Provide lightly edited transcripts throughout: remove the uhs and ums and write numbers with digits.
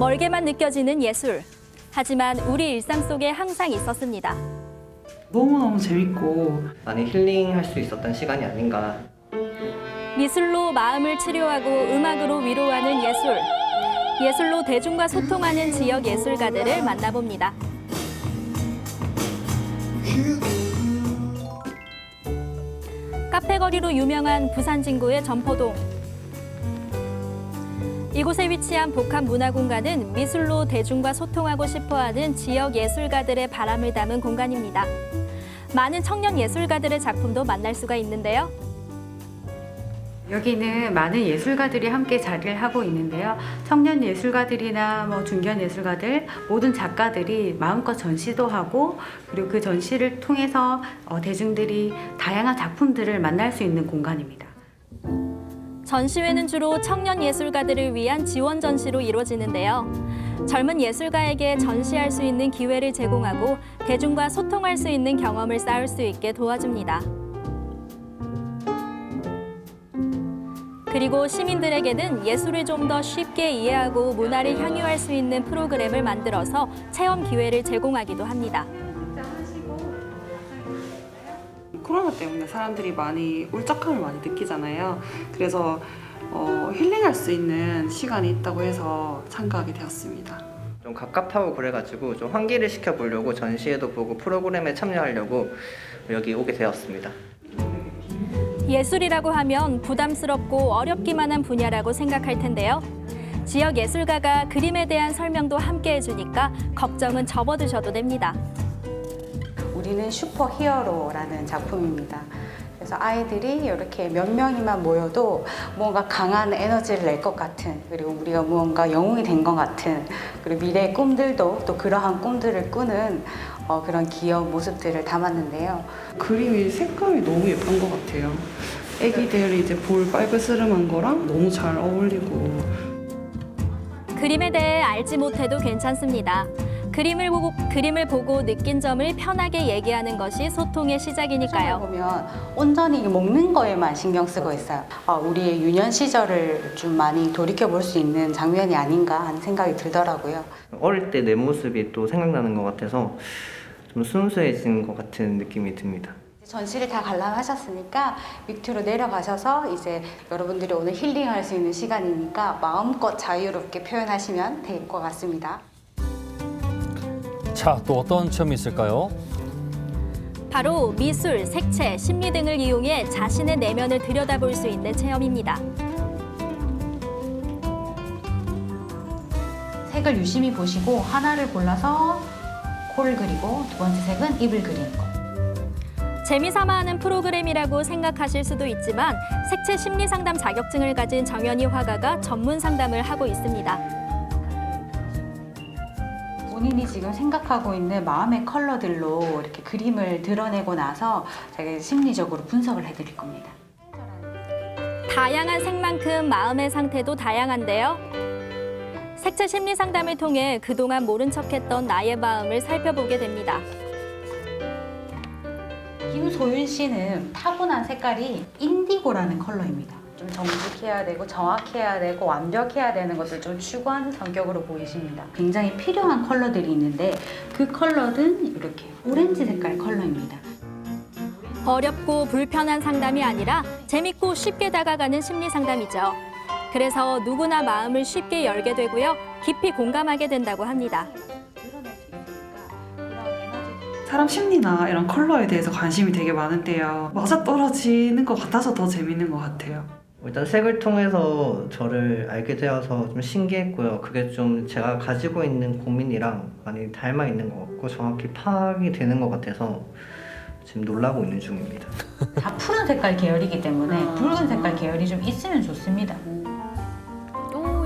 멀게만 느껴지는 예술. 하지만 우리 일상 속에 항상 있었습니다. 너무너무 재밌고 많이 힐링할 수 있었던 시간이 아닌가. 미술로 마음을 치료하고 음악으로 위로하는 예술. 예술로 대중과 소통하는 지역 예술가들을 만나봅니다. 카페거리로 유명한 부산 진구의 점포동. 이곳에 위치한 복합문화공간은 미술로 대중과 소통하고 싶어하는 지역 예술가들의 바람을 담은 공간입니다. 많은 청년 예술가들의 작품도 만날 수가 있는데요. 여기는 많은 예술가들이 함께 자리를 하고 있는데요. 청년 예술가들이나 중견 예술가들, 모든 작가들이 마음껏 전시도 하고, 그리고 그 전시를 통해서 대중들이 다양한 작품들을 만날 수 있는 공간입니다. 전시회는 주로 청년 예술가들을 위한 지원 전시로 이루어지는데요. 젊은 예술가에게 전시할 수 있는 기회를 제공하고 대중과 소통할 수 있는 경험을 쌓을 수 있게 도와줍니다. 그리고 시민들에게는 예술을 좀 더 쉽게 이해하고 문화를 향유할 수 있는 프로그램을 만들어서 체험 기회를 제공하기도 합니다. 코로나 때문에 사람들이 많이 울적함을 많이 느끼잖아요. 그래서 힐링할 수 있는 시간이 있다고 해서 참가하게 되었습니다. 좀 갑갑하고 그래가지고 좀 환기를 시켜보려고 전시회도 보고 프로그램에 참여하려고 여기 오게 되었습니다. 예술이라고 하면 부담스럽고 어렵기만 한 분야라고 생각할 텐데요. 지역 예술가가 그림에 대한 설명도 함께 해주니까 걱정은 접어두셔도 됩니다. 우리는 슈퍼히어로라는 작품입니다. 그래서 아이들이 이렇게 몇 명이만 모여도 뭔가 강한 에너지를 낼 것 같은, 그리고 우리가 무언가 영웅이 된 것 같은, 그리고 미래의 꿈들도 또 그러한 꿈들을 꾸는 그런 귀여운 모습들을 담았는데요. 그림이 색감이 너무 예쁜 것 같아요. 애기들이 이제 볼 빨그스름한 거랑 너무 잘 어울리고. 그림에 대해 알지 못해도 괜찮습니다. 그림을 보고 느낀 점을 편하게 얘기하는 것이 소통의 시작이니까요. 보면 온전히 먹는 거에만 신경 쓰고 있어요. 우리의 유년 시절을 좀 많이 돌이켜 볼 수 있는 장면이 아닌가 하는 생각이 들더라고요. 어릴 때 내 모습이 또 생각나는 것 같아서 좀 순수해진 것 같은 느낌이 듭니다. 전시를 다 관람하셨으니까 밑으로 내려가셔서 이제 여러분들이 오늘 힐링할 수 있는 시간이니까 마음껏 자유롭게 표현하시면 될 것 같습니다. 자, 또 어떤 체험이 있을까요? 바로 미술, 색채, 심리 등을 이용해 자신의 내면을 들여다볼 수 있는 체험입니다. 색을 유심히 보시고 하나를 골라서 코를 그리고 두 번째 색은 입을 그리는 거. 재미삼아 하는 프로그램이라고 생각하실 수도 있지만 색채 심리 상담 자격증을 가진 정연희 화가가 전문 상담을 하고 있습니다. 본인이 지금 생각하고 있는 마음의 컬러들로 이렇게 그림을 드러내고 나서 제가 심리적으로 분석을 해드릴 겁니다. 다양한 색만큼 마음의 상태도 다양한데요. 색채 심리 상담을 통해 그동안 모른 척했던 나의 마음을 살펴보게 됩니다. 김소윤 씨는 타고난 색깔이 인디고라는 컬러입니다. 좀 정직해야 되고 정확해야 되고 완벽해야 되는 것을 좀 추구하는 성격으로 보이십니다. 굉장히 필요한 컬러들이 있는데 그 컬러는 이렇게 오렌지 색깔 컬러입니다. 어렵고 불편한 상담이 아니라 재밌고 쉽게 다가가는 심리 상담이죠. 그래서 누구나 마음을 쉽게 열게 되고요. 깊이 공감하게 된다고 합니다. 사람 심리나 이런 컬러에 대해서 관심이 되게 많은데요. 맞아떨어지는 것 같아서 더 재밌는 것 같아요. 일단 색을 통해서 저를 알게 되어서 좀 신기했고요. 그게 좀 제가 가지고 있는 고민이랑 많이 닮아 있는 것 같고 정확히 파악이 되는 것 같아서 지금 놀라고 있는 중입니다. 다 푸른 색깔 계열이기 때문에 붉은 색깔 계열이 좀 있으면 좋습니다.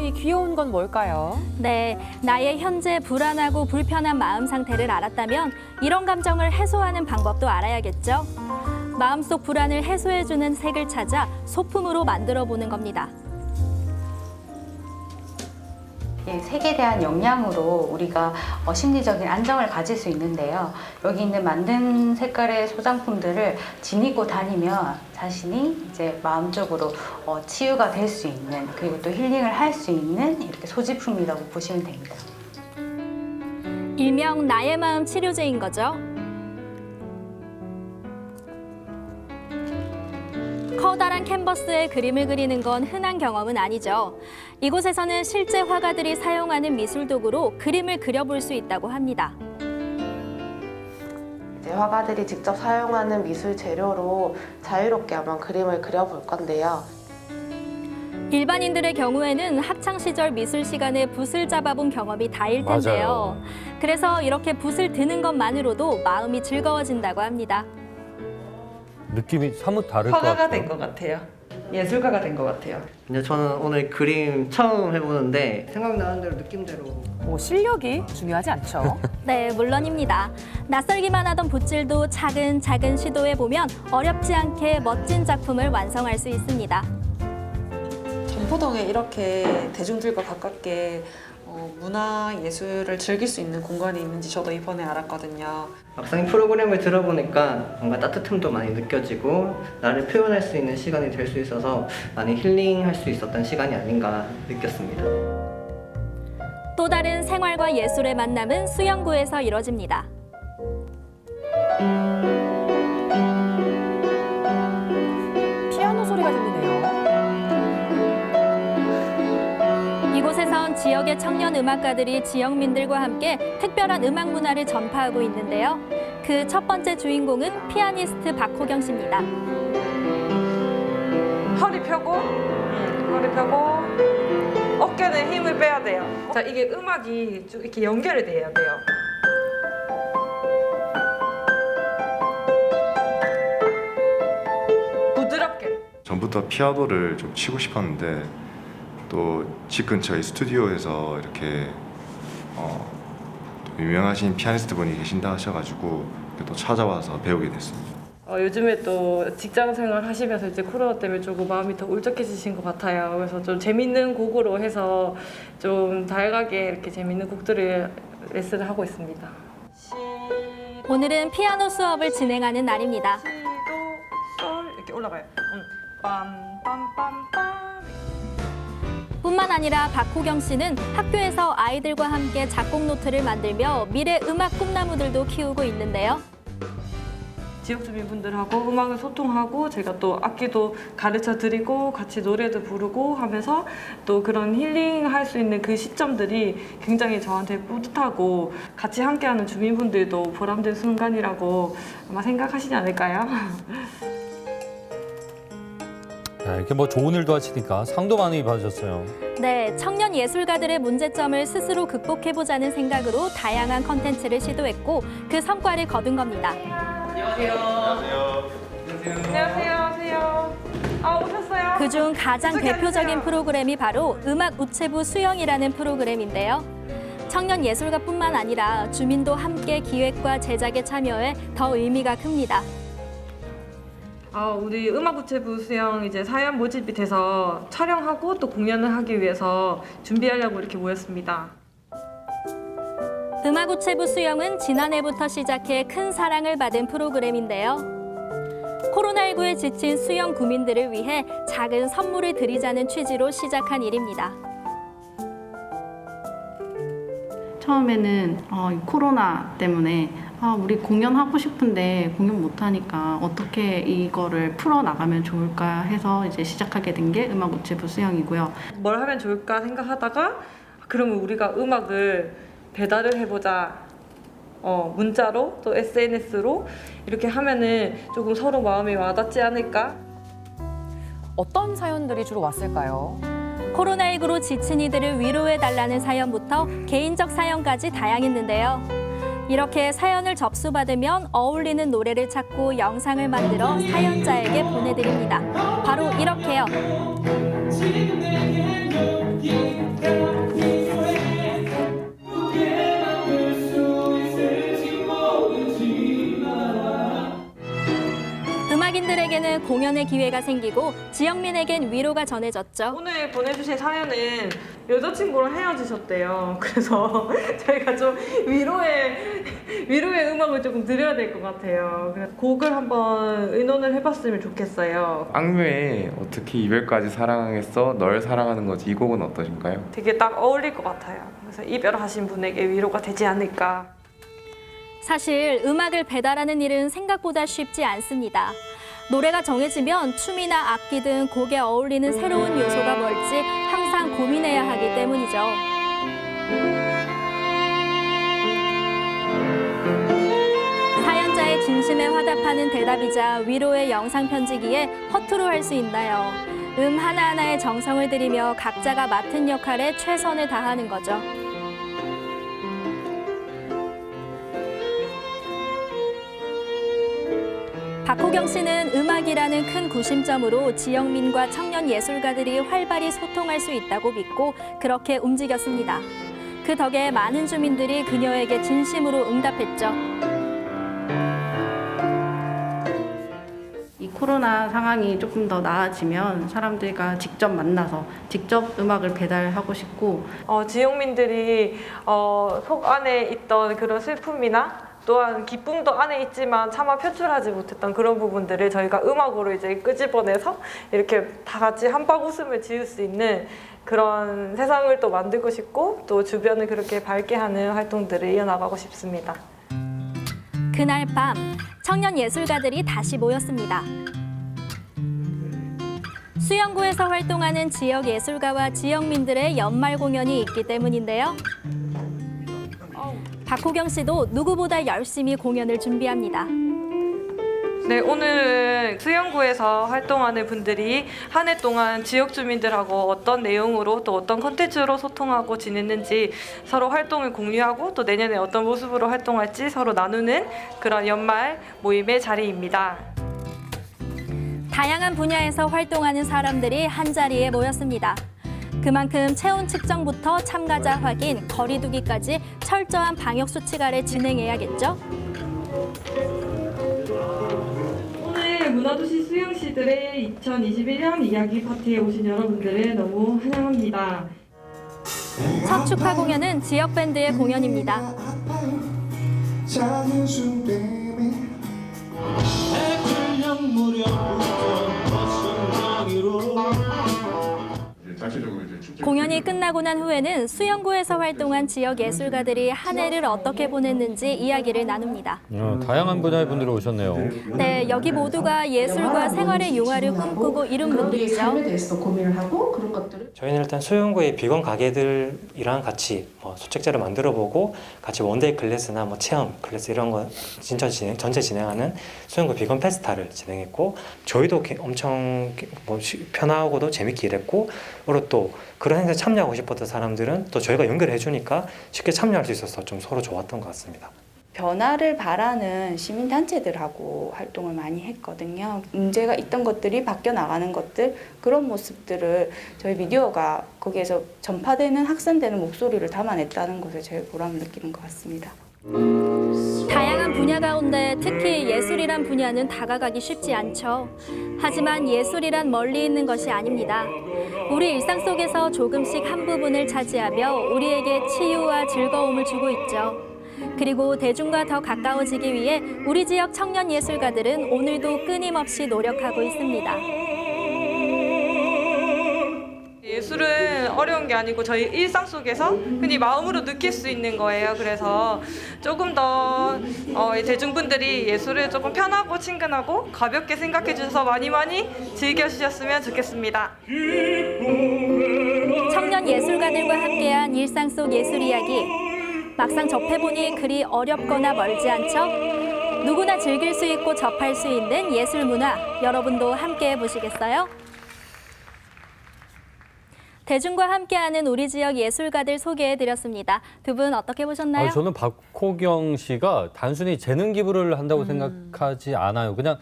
이 귀여운 건 뭘까요? 네, 나의 현재 불안하고 불편한 마음 상태를 알았다면 이런 감정을 해소하는 방법도 알아야겠죠. 마음속 불안을 해소해주는 색을 찾아 소품으로 만들어 보는 겁니다. 색에 대한 영향으로 우리가 심리적인 안정을 가질 수 있는데요. 여기 있는 만든 색깔의 소장품들을 지니고 다니면 자신이 이제 마음적으로 치유가 될 수 있는, 그리고 또 힐링을 할 수 있는 이렇게 소지품이라고 보시면 됩니다. 일명 나의 마음 치료제인 거죠. 커다란 캔버스에 그림을 그리는 건 흔한 경험은 아니죠. 이곳에서는 실제 화가들이 사용하는 미술 도구로 그림을 그려볼 수 있다고 합니다. 이제 화가들이 직접 사용하는 미술 재료로 자유롭게 한번 그림을 그려볼 건데요. 일반인들의 경우에는 학창 시절 미술 시간에 붓을 잡아본 경험이 다일 텐데요. 맞아요. 그래서 이렇게 붓을 드는 것만으로도 마음이 즐거워진다고 합니다. 느낌이 사뭇 다를 것 화가가 같아요. 된 것 같아요. 예술가가 된 것 같아요. 근데 저는 오늘 그림 처음 해보는데 생각나는 대로 느낌대로 실력이 중요하지 않죠. 네, 물론입니다. 낯설기만 하던 붓질도 차근차근 시도해보면 어렵지 않게 멋진 작품을 완성할 수 있습니다. 전포동에 이렇게 대중들과 가깝게 문화 예술을 즐길 수 있는 공간이 있는지 저도 이번에 알았거든요. 막상 이 프로그램을 들어보니까 뭔가 따뜻함도 많이 느껴지고 나를 표현할 수 있는 시간이 될 수 있어서 많이 힐링할 수 있었던 시간이 아닌가 느꼈습니다. 또 다른 생활과 예술의 만남은 수영구에서 이뤄집니다. 피아노 소리가 들리네요. 이곳에선 지역의 청년 음악가들이 지역민들과 함께 특별한 음악 문화를 전파하고 있는데요. 그 첫 번째 주인공은 피아니스트 박호경 씨입니다. 허리 펴고, 허리 펴고, 어깨에 힘을 빼야 돼요. 자, 이게 음악이 쭉 이렇게 연결이 돼야 돼요. 부드럽게. 전부터 피아노를 좀 치고 싶었는데 또 집 근처의 스튜디오에서 이렇게 또 유명하신 피아니스트 분이 계신다 하셔가지고 또 찾아와서 배우게 됐습니다. 요즘에 또 직장 생활 하시면서 이제 코로나 때문에 조금 마음이 더 울적해지신 것 같아요. 그래서 좀 재밌는 곡으로 해서 좀 다양하게 이렇게 재밌는 곡들을 레슨을 하고 있습니다. 오늘은 피아노 수업을 진행하는 날입니다. 시도 솔 이렇게 올라가요. 빰빰빰빰빰. 뿐만 아니라 박호경 씨는 학교에서 아이들과 함께 작곡 노트를 만들며 미래 음악 꿈나무들도 키우고 있는데요. 지역 주민분들하고 음악을 소통하고 제가 또 악기도 가르쳐 드리고 같이 노래도 부르고 하면서 또 그런 힐링 할 수 있는 그 시점들이 굉장히 저한테 뿌듯하고 같이 함께하는 주민분들도 보람된 순간이라고 아마 생각하시지 않을까요? 이렇게 뭐 좋은 일도 하시니까 상도 많이 받으셨어요. 네, 청년 예술가들의 문제점을 스스로 극복해보자는 생각으로 다양한 컨텐츠를 시도했고 그 성과를 거둔 겁니다. 안녕하세요. 안녕하세요. 오셨어요? 그중 가장 대표적인 프로그램이 바로 음악 우체부 수영이라는 프로그램인데요. 청년 예술가뿐만 아니라 주민도 함께 기획과 제작에 참여해 더 의미가 큽니다. 우리 음악우체부 수영 이제 사연 모집이 돼서 촬영하고 또 공연을 하기 위해서 준비하려고 이렇게 모였습니다. 음악 우체부 수영은 지난해부터 시작해 큰 사랑을 받은 프로그램인데요. 코로나19에 지친 수영 구민들을 위해 작은 선물을 드리자는 취지로 시작한 일입니다. 처음에는 코로나 때문에 우리 공연하고 싶은데 공연 못하니까 어떻게 이거를 풀어나가면 좋을까 해서 이제 시작하게 된 게 음악 우체부 수영이고요. 뭘 하면 좋을까 생각하다가 그러면 우리가 음악을 배달을 해보자. 문자로 또 SNS로 이렇게 하면은 조금 서로 마음이 와닿지 않을까? 어떤 사연들이 주로 왔을까요? 코로나19로 지친 이들을 위로해달라는 사연부터 개인적 사연까지 다양했는데요. 이렇게 사연을 접수받으면 어울리는 노래를 찾고 영상을 만들어 사연자에게 보내드립니다. 바로 이렇게요. 그들에게는 공연의 기회가 생기고 지영민에겐 위로가 전해졌죠. 오늘 보내주신 사연은 여자친구랑 헤어지셨대요. 그래서 저희가 좀 위로의 음악을 조금 드려야 될 것 같아요. 그래서 곡을 한번 의논을 해봤으면 좋겠어요. 악뮤의 어떻게 이별까지 사랑하겠어 널 사랑하는 거지 이 곡은 어떠신가요? 되게 딱 어울릴 것 같아요. 그래서 이별하신 분에게 위로가 되지 않을까. 사실 음악을 배달하는 일은 생각보다 쉽지 않습니다. 노래가 정해지면 춤이나 악기 등 곡에 어울리는 새로운 요소가 뭘지 항상 고민해야 하기 때문이죠. 사연자의 진심에 화답하는 대답이자 위로의 영상 편지기에 허투루 할 수 있나요? 하나하나에 정성을 들이며 각자가 맡은 역할에 최선을 다하는 거죠. 박호경 씨는 음악이라는 큰 구심점으로 지영민과 청년 예술가들이 활발히 소통할 수 있다고 믿고 그렇게 움직였습니다. 그 덕에 많은 주민들이 그녀에게 진심으로 응답했죠. 이 코로나 상황이 조금 더 나아지면 사람들과 직접 만나서 직접 음악을 배달하고 싶고 지역민들이 속 안에 있던 그런 슬픔이나 또한 기쁨도 안에 있지만 차마 표출하지 못했던 그런 부분들을 저희가 음악으로 이제 끄집어내서 이렇게 다 같이 한박 웃음을 지을 수 있는 그런 세상을 또 만들고 싶고 또 주변을 그렇게 밝게 하는 활동들을 이어나가고 싶습니다. 그날 밤 청년 예술가들이 다시 모였습니다. 수영구에서 활동하는 지역 예술가와 지역민들의 연말 공연이 있기 때문인데요. 박호경 씨도 누구보다 열심히 공연을 준비합니다. 네, 오늘은 수영구에서 활동하는 분들이 한 해 동안 지역 주민들하고 어떤 내용으로 또 어떤 콘텐츠로 소통하고 지냈는지 서로 활동을 공유하고 또 내년에 어떤 모습으로 활동할지 서로 나누는 그런 연말 모임의 자리입니다. 다양한 분야에서 활동하는 사람들이 한자리에 모였습니다. 그만큼 체온 측정부터 참가자 확인, 거리 두기까지 철저한 방역 수칙 아래 진행해야겠죠? 오늘 문화도시 수영시들의 2021년 이야기 파티에 오신 여러분들을 너무 환영합니다. 첫 축하 공연은 지역 밴드의 공연입니다. 공연이 끝나고 난 후에는 수영구에서 활동한 지역 예술가들이 한 해를 어떻게 보냈는지 이야기를 나눕니다. 다양한 분야의 분들이 오셨네요. 네, 여기 모두가 예술과 생활의 융화를 꿈꾸고 이룬 분들이죠. 저희는 일단 수영구의 비건 가게들이랑 같이 소책자를 만들어보고 같이 원데이 클래스나 체험 클래스 이런 거 전체 진행하는 수영구 비건 페스타를 진행했고 저희도 엄청 편하고도 재밌게 일했고 그리고 또 그런 행사에 참여하고 싶었던 사람들은 또 저희가 연결해 주니까 쉽게 참여할 수 있어서 좀 서로 좋았던 것 같습니다. 변화를 바라는 시민단체들하고 활동을 많이 했거든요. 문제가 있던 것들이 바뀌어 나가는 것들, 그런 모습들을 저희 미디어가 거기에서 전파되는 확산되는 목소리를 담아냈다는 것에 제일 보람을 느끼는 것 같습니다. 다양한 분야 가운데 특히 예술이란 분야는 다가가기 쉽지 않죠. 하지만 예술이란 멀리 있는 것이 아닙니다. 우리 일상 속에서 조금씩 한 부분을 차지하며 우리에게 치유와 즐거움을 주고 있죠. 그리고 대중과 더 가까워지기 위해 우리 지역 청년 예술가들은 오늘도 끊임없이 노력하고 있습니다. 예술은 어려운 게 아니고 저희 일상 속에서 흔히 마음으로 느낄 수 있는 거예요. 그래서 조금 더 대중분들이 예술을 조금 편하고 친근하고 가볍게 생각해 주셔서 많이 즐겨주셨으면 좋겠습니다. 청년 예술가들과 함께한 일상 속 예술 이야기. 막상 접해보니 그리 어렵거나 멀지 않죠? 누구나 즐길 수 있고 접할 수 있는 예술 문화, 여러분도 함께해 보시겠어요? 대중과 함께하는 우리 지역 예술가들 소개해드렸습니다. 두 분 어떻게 보셨나요? 저는 박호경 씨가 단순히 재능 기부를 한다고 생각하지 않아요. 그냥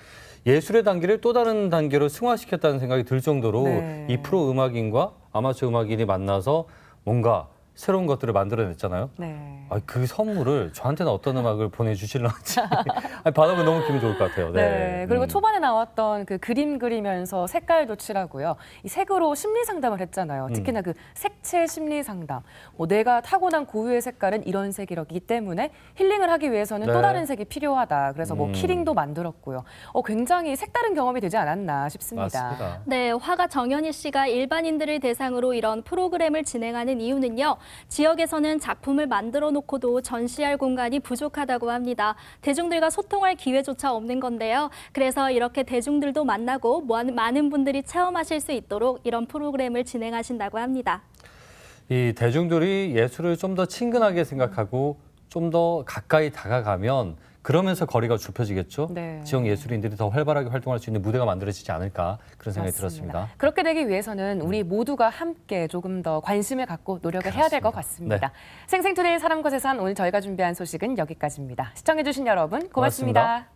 예술의 단계를 또 다른 단계로 승화시켰다는 생각이 들 정도로 네. 이 프로 음악인과 아마추어 음악인이 만나서 뭔가 새로운 것들을 만들어냈잖아요. 네. 그 선물을 저한테는 어떤 음악을 보내주실런지 받아보면 너무 기분 좋을 것 같아요. 네. 그리고 초반에 나왔던 그 그림 그리면서 색깔도 칠하고요. 이 색으로 심리 상담을 했잖아요. 특히나 그 색채 심리 상담. 내가 타고난 고유의 색깔은 이런 색이기 때문에 힐링을 하기 위해서는 네. 또 다른 색이 필요하다. 그래서 키링도 만들었고요. 굉장히 색다른 경험이 되지 않았나 싶습니다. 맞습니다. 네, 화가 정연희 씨가 일반인들을 대상으로 이런 프로그램을 진행하는 이유는요. 지역에서는 작품을 만들어 놓고도 전시할 공간이 부족하다고 합니다. 대중들과 소통할 기회조차 없는 건데요. 그래서 이렇게 대중들도 만나고 많은 분들이 체험하실 수 있도록 이런 프로그램을 진행하신다고 합니다. 이 대중들이 예술을 좀 더 친근하게 생각하고 좀 더 가까이 다가가면 그러면서 거리가 좁혀지겠죠. 네. 지역 예술인들이 더 활발하게 활동할 수 있는 무대가 만들어지지 않을까 그런 생각이 맞습니다. 들었습니다. 그렇게 되기 위해서는 우리 모두가 함께 조금 더 관심을 갖고 노력을 해야 될 것 같습니다. 네. 생생투데이 사람과 세상 오늘 저희가 준비한 소식은 여기까지입니다. 시청해주신 여러분 고맙습니다.